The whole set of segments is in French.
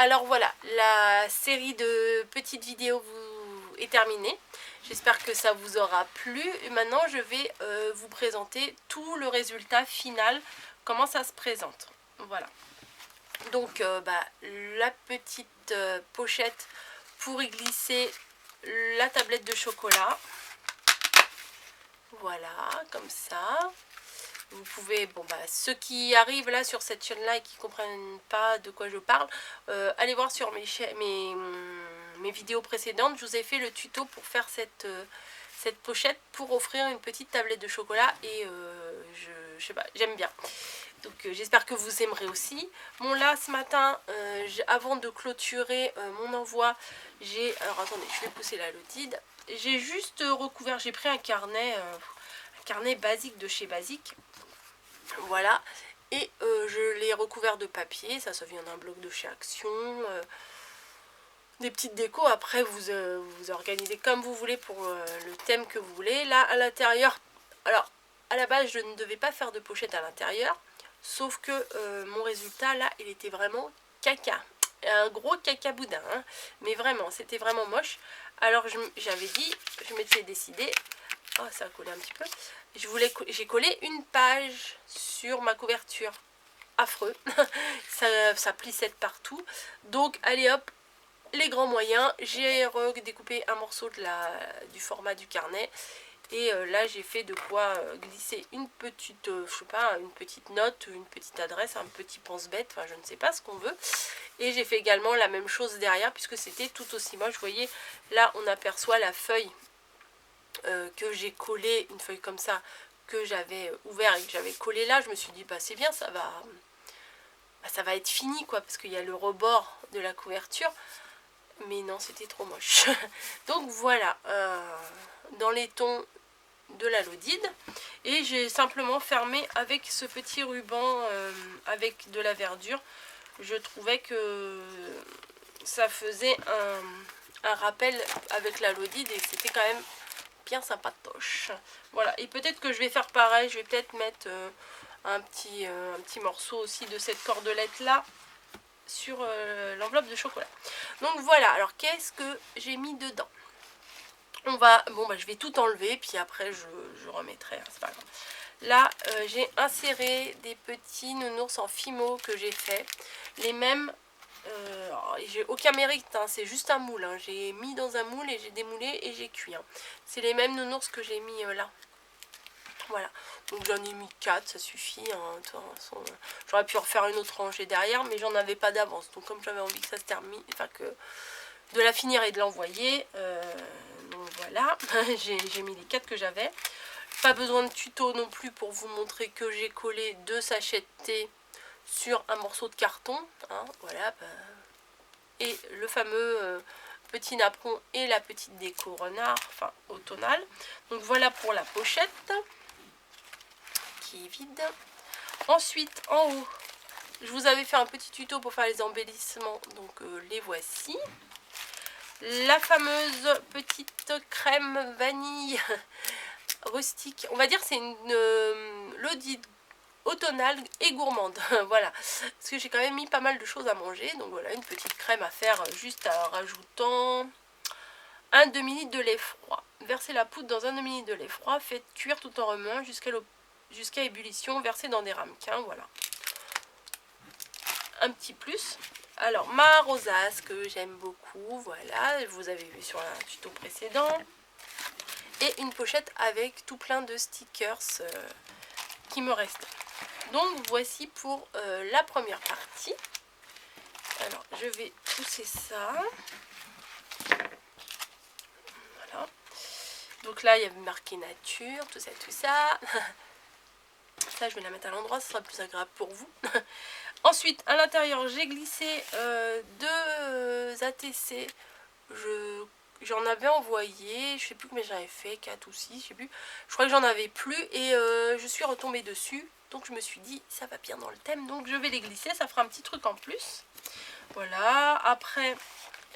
Alors voilà, la série de petites vidéos est terminée. J'espère que ça vous aura plu. Et maintenant, je vais vous présenter tout le résultat final, comment ça se présente. Voilà. Donc, la petite pochette pour y glisser la tablette de chocolat. Voilà, comme ça. Vous pouvez, ceux qui arrivent là sur cette chaîne là et qui ne comprennent pas de quoi je parle, allez voir sur mes vidéos précédentes. Je vous ai fait le tuto pour faire cette pochette pour offrir une petite tablette de chocolat et je sais pas, j'aime bien. Donc j'espère que vous aimerez aussi. Bon là ce matin, avant de clôturer mon envoi, alors attendez, je vais pousser la lodide. J'ai juste recouvert, j'ai pris un carnet basique de chez Basique. Voilà, et je l'ai recouvert de papier, ça vient d'un bloc de chez Action, des petites décos. Après vous organisez comme vous voulez pour le thème que vous voulez. Là à l'intérieur, alors à la base je ne devais pas faire de pochette à l'intérieur, sauf que mon résultat là il était vraiment caca, un gros caca boudin, hein. Mais vraiment c'était vraiment moche. Alors j'avais dit, je m'étais décidé. Oh, ça a collé un petit peu. J'ai collé une page sur ma couverture. Affreux. ça plissait de partout. Donc, allez hop, les grands moyens. J'ai redécoupé un morceau du format du carnet. Et là, j'ai fait de quoi glisser une petite, je sais pas, une petite note, une petite adresse, un petit pense-bête. Enfin, je ne sais pas ce qu'on veut. Et j'ai fait également la même chose derrière, puisque c'était tout aussi moche. Vous voyez, là, on aperçoit la feuille. Que j'ai collé, une feuille comme ça que j'avais ouvert et que j'avais collé là. Je me suis dit c'est bien, ça va être fini quoi, parce qu'il y a le rebord de la couverture, mais non, c'était trop moche. Donc voilà, dans les tons de la lodide, et j'ai simplement fermé avec ce petit ruban avec de la verdure. Je trouvais que ça faisait un rappel avec la lodide et c'était quand même bien sympatoche. Voilà, et peut-être que je vais faire pareil, je vais peut-être mettre un petit morceau aussi de cette cordelette là sur l'enveloppe de chocolat. Donc voilà, alors qu'est-ce que j'ai mis dedans? Je vais tout enlever, puis après je remettrai, hein, c'est pas grave. Là, j'ai inséré des petits nounours en fimo que j'ai fait, les mêmes. J'ai aucun mérite, hein, c'est juste un moule, hein. J'ai mis dans un moule et j'ai démoulé et j'ai cuit, hein. C'est les mêmes nounours que j'ai mis là. Voilà, donc j'en ai mis 4, ça suffit, hein. J'aurais pu en refaire une autre rangée derrière, mais j'en avais pas d'avance. Donc comme j'avais envie que ça se termine, enfin que de la finir et de l'envoyer, donc voilà, j'ai mis les 4 que j'avais. Pas besoin de tuto non plus pour vous montrer que j'ai collé 2 sachets de thé sur un morceau de carton, hein, voilà, et le fameux petit napperon et la petite déco renard, enfin automnale. Donc voilà pour la pochette qui est vide. Ensuite en haut, je vous avais fait un petit tuto pour faire les embellissements, donc les voici. La fameuse petite crème vanille rustique, on va dire c'est une lodide automnale et gourmande. Voilà, parce que j'ai quand même mis pas mal de choses à manger. Donc voilà, une petite crème à faire juste en rajoutant un demi-litre de lait froid. Versez la poudre dans un demi-litre de lait froid, faites cuire tout en remuant jusqu'à ébullition, versez dans des ramequins. Voilà, un petit plus. Alors ma rosace que j'aime beaucoup, voilà, vous avez vu sur un tuto précédent, et une pochette avec tout plein de stickers qui me restent. Donc voici pour la première partie. Alors je vais pousser ça. Voilà. Donc là il y avait marqué nature, tout ça, tout ça. Ça je vais la mettre à l'endroit, ce sera plus agréable pour vous. Ensuite à l'intérieur j'ai glissé 2 ATC. J'en avais envoyé, je sais plus combien j'avais fait, 4 ou 6, je sais plus. Je crois que j'en avais plus et je suis retombée dessus. Donc je me suis dit, ça va bien dans le thème, donc je vais les glisser, ça fera un petit truc en plus. Voilà, après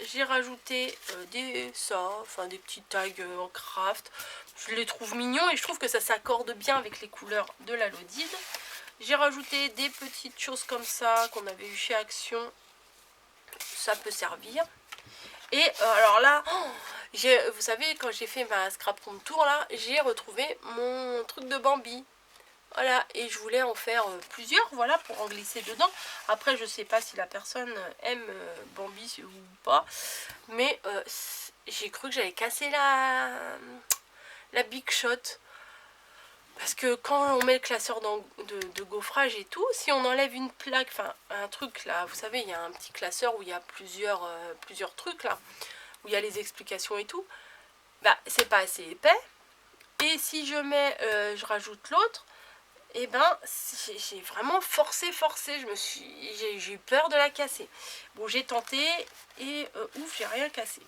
j'ai rajouté des petits tags en craft. Je les trouve mignons et je trouve que ça s'accorde bien avec les couleurs de la lodide. J'ai rajouté des petites choses comme ça qu'on avait eu chez Action, ça peut servir. Et alors là, vous savez, quand j'ai fait ma scrap room tour là, j'ai retrouvé mon truc de Bambi. Voilà, et je voulais en faire plusieurs, voilà, pour en glisser dedans. Après, je sais pas si la personne aime Bambi ou pas, mais j'ai cru que j'allais casser la Big Shot. Parce que quand on met le classeur de gaufrage et tout, si on enlève une plaque, enfin un truc là, vous savez, il y a un petit classeur où il y a plusieurs trucs là, où il y a les explications et tout, bah c'est pas assez épais. Et si je mets, je rajoute l'autre, et ben j'ai vraiment forcé, j'ai eu peur de la casser. Bon, j'ai tenté et ouf, j'ai rien cassé.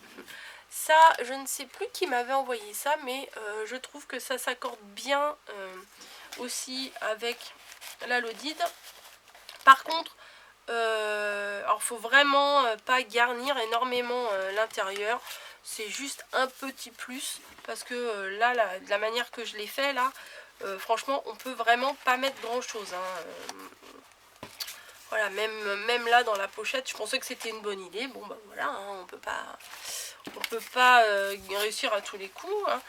Ça, je ne sais plus qui m'avait envoyé ça, mais je trouve que ça s'accorde bien aussi avec la Lodide. Par contre, alors faut vraiment pas garnir énormément l'intérieur. C'est juste un petit plus, parce que là, de la manière que je l'ai fait, là, franchement, on peut vraiment pas mettre grand chose. Voilà, même là dans la pochette, je pensais que c'était une bonne idée. Bon, bah voilà, on peut pas réussir à tous les coups, hein,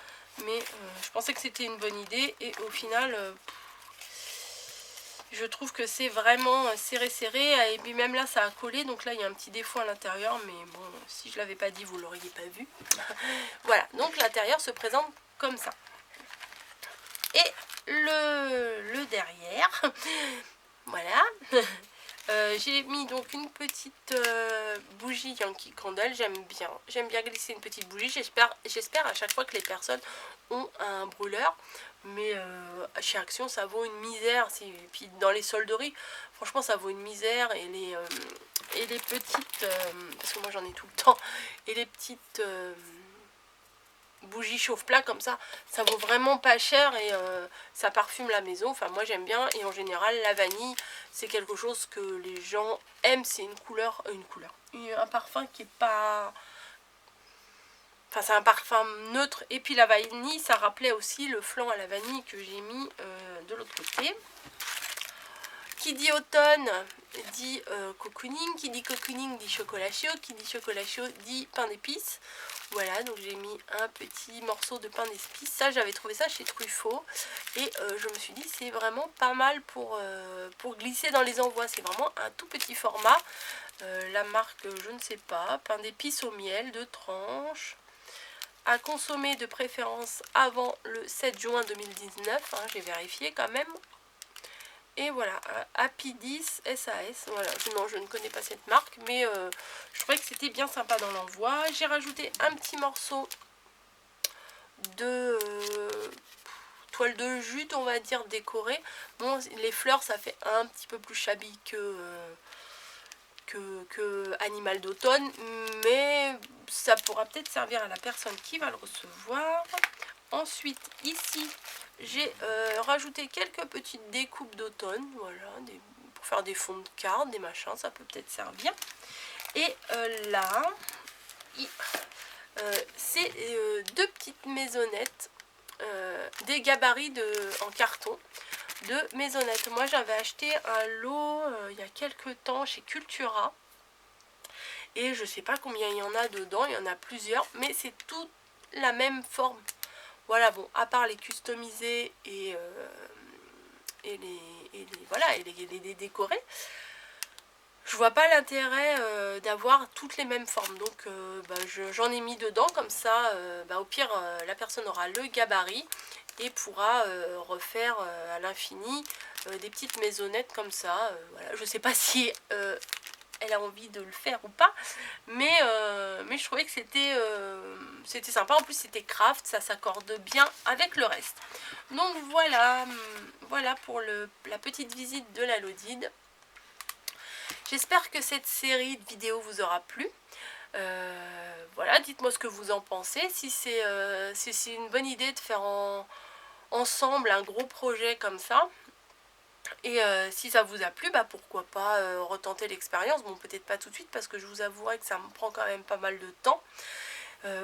mais je pensais que c'était une bonne idée et au final je trouve que c'est vraiment serré et puis même là ça a collé, donc là il y a un petit défaut à l'intérieur, mais bon, si je l'avais pas dit vous l'auriez pas vu. Voilà, donc l'intérieur se présente comme ça. Et le derrière, voilà. J'ai mis donc une petite bougie Yankee Candle. J'aime bien glisser une petite bougie. J'espère à chaque fois que les personnes ont un brûleur, mais chez Action ça vaut une misère. Et puis dans les solderies, franchement ça vaut une misère. Et les petites, parce que moi j'en ai tout le temps, et les petites bougies chauffe-plat comme ça vaut vraiment pas cher et ça parfume la maison. Enfin moi j'aime bien, et en général la vanille c'est quelque chose que les gens aiment. C'est un parfum qui est pas, enfin c'est un parfum neutre, et puis la vanille ça rappelait aussi le flan à la vanille que j'ai mis de l'autre côté. Qui dit automne dit cocooning, qui dit cocooning dit chocolat chaud, qui dit chocolat chaud dit pain d'épices. Voilà, donc j'ai mis un petit morceau de pain d'épices. Ça, j'avais trouvé ça chez Truffaut. Et je me suis dit, c'est vraiment pas mal pour glisser dans les envois. C'est vraiment un tout petit format. La marque, je ne sais pas. Pain d'épices au miel, 2 tranches. À consommer de préférence avant le 7 juin 2019. Hein, j'ai vérifié quand même. Et voilà, Happy 10 SAS, voilà, non je ne connais pas cette marque, mais je trouvais que c'était bien sympa dans l'envoi. J'ai rajouté un petit morceau de toile de jute, on va dire, décorée. Bon, les fleurs ça fait un petit peu plus shabby que Animal d'automne, mais ça pourra peut-être servir à la personne qui va le recevoir. Ensuite, ici, j'ai rajouté quelques petites découpes d'automne, voilà, pour faire des fonds de cartes, des machins, ça peut peut-être servir. Et là, c'est 2 petites maisonnettes, des gabarits en carton de maisonnettes. Moi, j'avais acheté un lot il y a quelques temps chez Cultura. Et je sais pas combien il y en a dedans, il y en a plusieurs, mais c'est toute la même forme. Voilà, bon, à part les customiser et les décorer, je vois pas l'intérêt d'avoir toutes les mêmes formes. Donc j'en ai mis dedans, comme ça, au pire, la personne aura le gabarit et pourra refaire à l'infini des petites maisonnettes comme ça. Voilà. Je sais pas si elle a envie de le faire ou pas, mais je trouvais que c'était sympa. En plus c'était craft, ça s'accorde bien avec le reste. Donc voilà pour la petite visite de la Lodide. J'espère que cette série de vidéos vous aura plu. Voilà, dites-moi ce que vous en pensez, si c'est une bonne idée de faire ensemble un gros projet comme ça. Et si ça vous a plu, pourquoi pas retenter l'expérience. Bon, peut-être pas tout de suite, parce que je vous avouerai que ça me prend quand même pas mal de temps.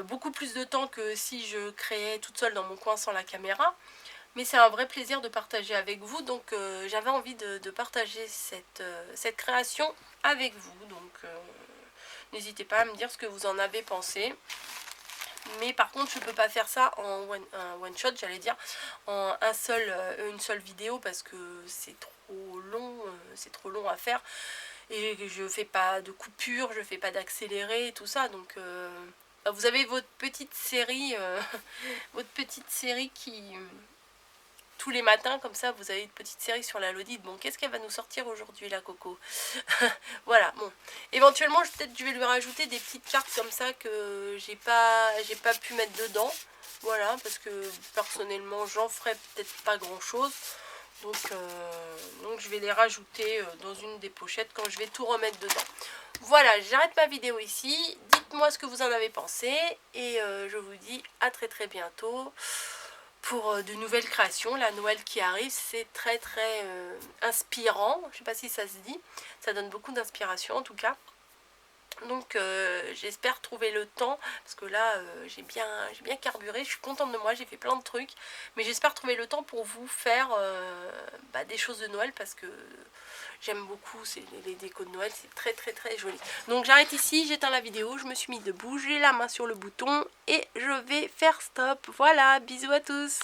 Beaucoup plus de temps que si je créais toute seule dans mon coin sans la caméra. Mais c'est un vrai plaisir de partager avec vous. Donc j'avais envie de partager cette création avec vous. Donc N'hésitez pas à me dire ce que vous en avez pensé. Mais par contre je ne peux pas faire ça en one shot, j'allais dire, en une seule vidéo, parce que c'est trop long à faire. Et je fais pas de coupure, je fais pas d'accéléré et tout ça. Donc vous avez votre petite série, qui... tous les matins, comme ça, vous avez une petite série sur la Lodite. Bon, qu'est-ce qu'elle va nous sortir aujourd'hui, la Coco? Voilà, bon. Éventuellement, peut-être je vais lui rajouter des petites cartes comme ça que j'ai pas pu mettre dedans. Voilà, parce que personnellement, j'en ferai peut-être pas grand-chose. Donc je vais les rajouter dans une des pochettes quand je vais tout remettre dedans. Voilà, j'arrête ma vidéo ici. Dites-moi ce que vous en avez pensé. Et je vous dis à très très bientôt pour de nouvelles créations. La Noël qui arrive, c'est très très inspirant. Je sais pas si ça se dit. Ça donne beaucoup d'inspiration en tout cas. Donc j'espère trouver le temps, parce que là j'ai bien carburé, je suis contente de moi, j'ai fait plein de trucs, mais j'espère trouver le temps pour vous faire des choses de Noël, parce que j'aime beaucoup les décos de Noël, c'est très très très joli. Donc j'arrête ici, j'éteins la vidéo, je me suis mis debout, j'ai la main sur le bouton et je vais faire stop. Voilà, bisous à tous.